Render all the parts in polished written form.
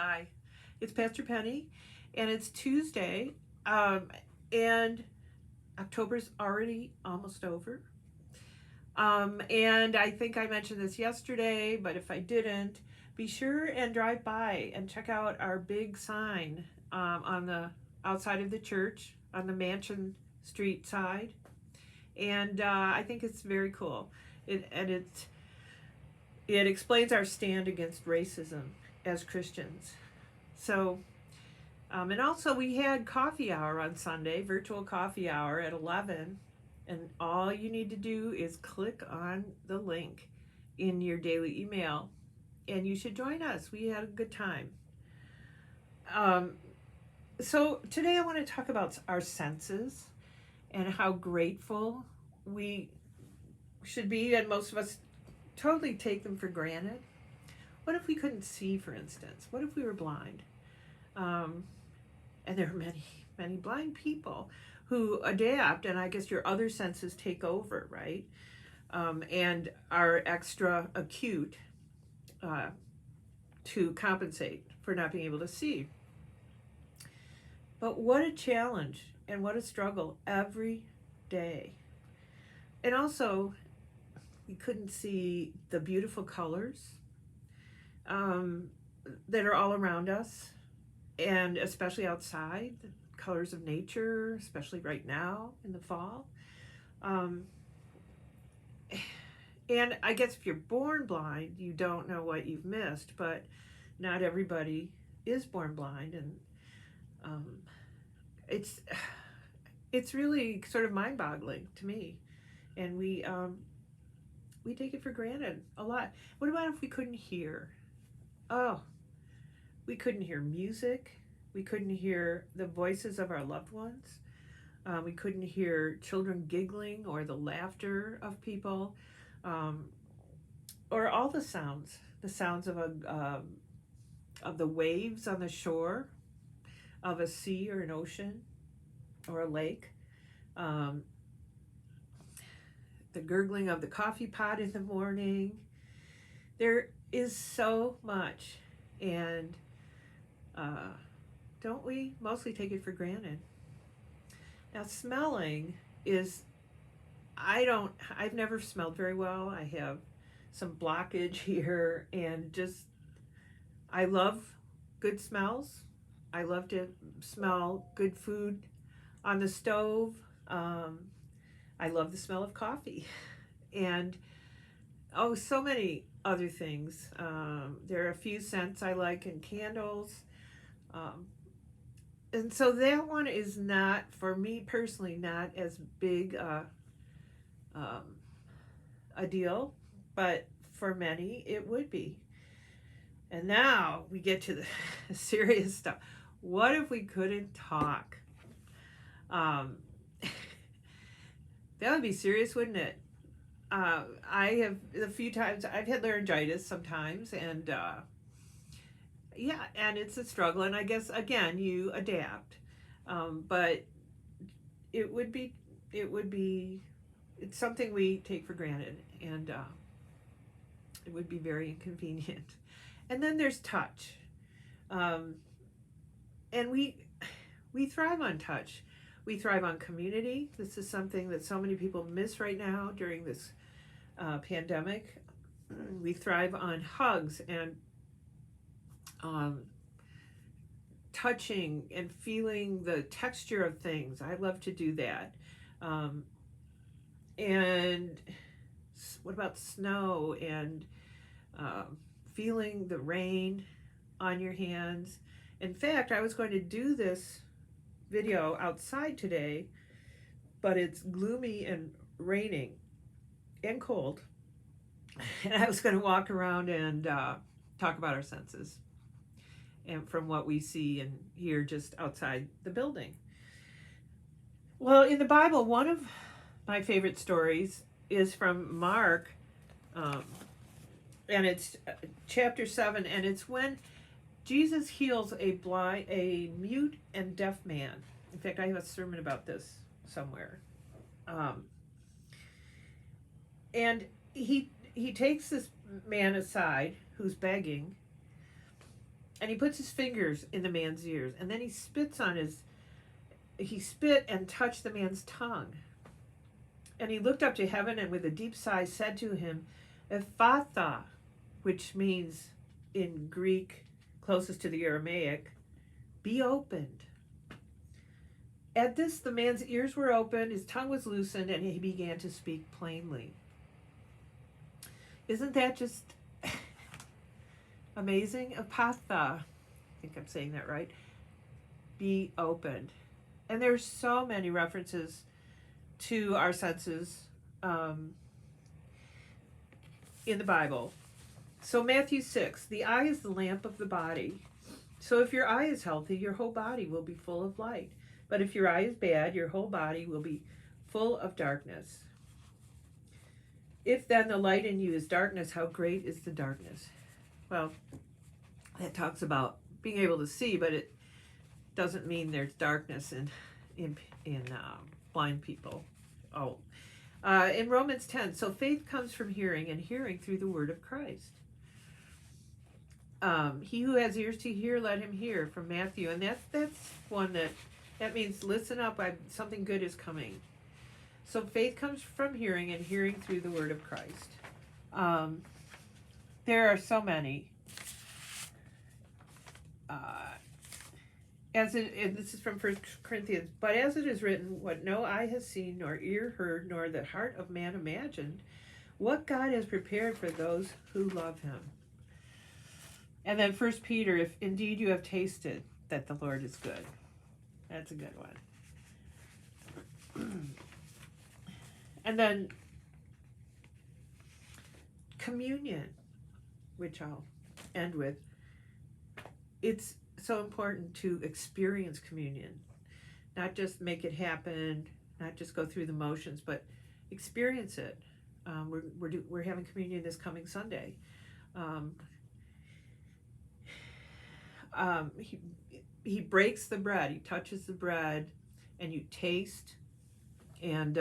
Hi, it's Pastor Penny, and it's Tuesday, and October's already almost over. And I think I mentioned this yesterday, but if I didn't, be sure and drive by and check out our big sign on the outside of the church on the Mansion Street side, and I think it's very cool. It explains our stand against racism as Christians. So and also, we had coffee hour on Sunday, virtual coffee hour at 11. And all you need to do is click on the link in your daily email, and you should join us. We had a good time. Um, so, today I want to talk about our senses and how grateful we should be, and most of us totally take them for granted. What if we couldn't see, for instance? What if we were blind? Um, and there are many, many blind people who adapt, and I guess your other senses take over, right? And are extra acute uh, to compensate for not being able to see. But what a challenge and what a struggle every day. And also, we couldn't see the beautiful colors um, that are all around us, and especially outside, the colors of nature, especially right now in the fall. Um, and I guess if you're born blind, you don't know what you've missed, but not everybody is born blind, and um, it's it's really sort of mind-boggling to me, and we take it for granted a lot. What about if we couldn't hear? Oh, we couldn't hear music. We couldn't hear the voices of our loved ones. We couldn't hear children giggling or the laughter of people, um, or all the sounds of the waves on the shore of a sea or an ocean or a lake, um, the gurgling of the coffee pot in the morning. There is so much, and uh, don't we mostly take it for granted? Now, smelling is I've never smelled very well. I have some blockage here, and just I love good smells. I love to smell good food on the stove. Um, I love the smell of coffee, and oh, so many other things. There are a few scents I like in candles, um, and so that one is not for me personally not as big um, a deal, but for many it would be. And now we get to the serious stuff. What if we couldn't talk? Um, that would be serious, wouldn't it? I have a few times I've had laryngitis sometimes, and yeah, and it's a struggle. And I guess again you adapt, but it would be it would be it's something we take for granted, and it would be very inconvenient. And then there's touch, um, and we thrive on touch. We thrive on community. This is something that so many people miss right now during this pandemic. We thrive on hugs and um, touching and feeling the texture of things. I love to do that. Um, and what about snow and feeling the rain on your hands? In fact, I was going to do this video outside today, but it's gloomy and raining and cold. And I was going to walk around and talk about our senses and from what we see and hear just outside the building. Well, in the Bible, one of my favorite stories is from Mark, um, and it's chapter 7, and it's when Jesus heals a mute and deaf man. In fact, I have a sermon about this somewhere. Um, and he takes this man aside who's begging, And he puts his fingers in the man's ears, and then he spit and touched the man's tongue. And he looked up to heaven and with a deep sigh said to him, Ephphatha, which means in Greek, closest to the Aramaic, be opened. At this, the man's ears were opened, his tongue was loosened, and he began to speak plainly. Isn't that just amazing? Ephphatha, I think I'm saying that right, be opened. And there's so many references to our senses in the Bible. So Matthew 6, the eye is the lamp of the body. So if your eye is healthy, your whole body will be full of light. But if your eye is bad, your whole body will be full of darkness. If then the light in you is darkness, how great is the darkness? Well, that talks about being able to see, but it doesn't mean there's darkness in blind people. In Romans 10, so faith comes from hearing, and hearing through the word of Christ. He who has ears to hear, let him hear, from Matthew. And that's one that means listen up, something good is coming. So faith comes from hearing, and hearing through the word of Christ. There are so many. This is from 1 Corinthians, but as it is written, what no eye has seen, nor ear heard, nor the heart of man imagined, what God has prepared for those who love him. And then 1 Peter, if indeed you have tasted that the Lord is good. That's a good one. And then communion, which I'll end with. It's so important to experience communion, not just make it happen, not just go through the motions, but experience it. We're having communion this coming Sunday. He breaks the bread, he touches the bread, and you taste, and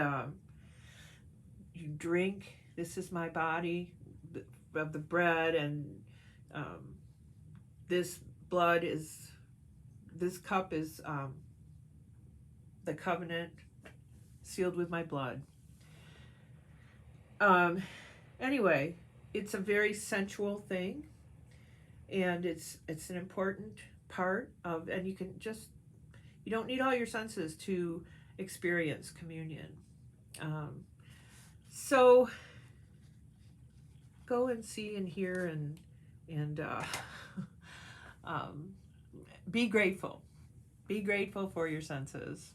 you drink. This is my body of the bread, and this cup is the covenant sealed with my blood. Anyway, it's a very sensual thing, and it's an important part of, and you don't need all your senses to experience communion. So go and see and hear and be grateful. Be grateful for your senses.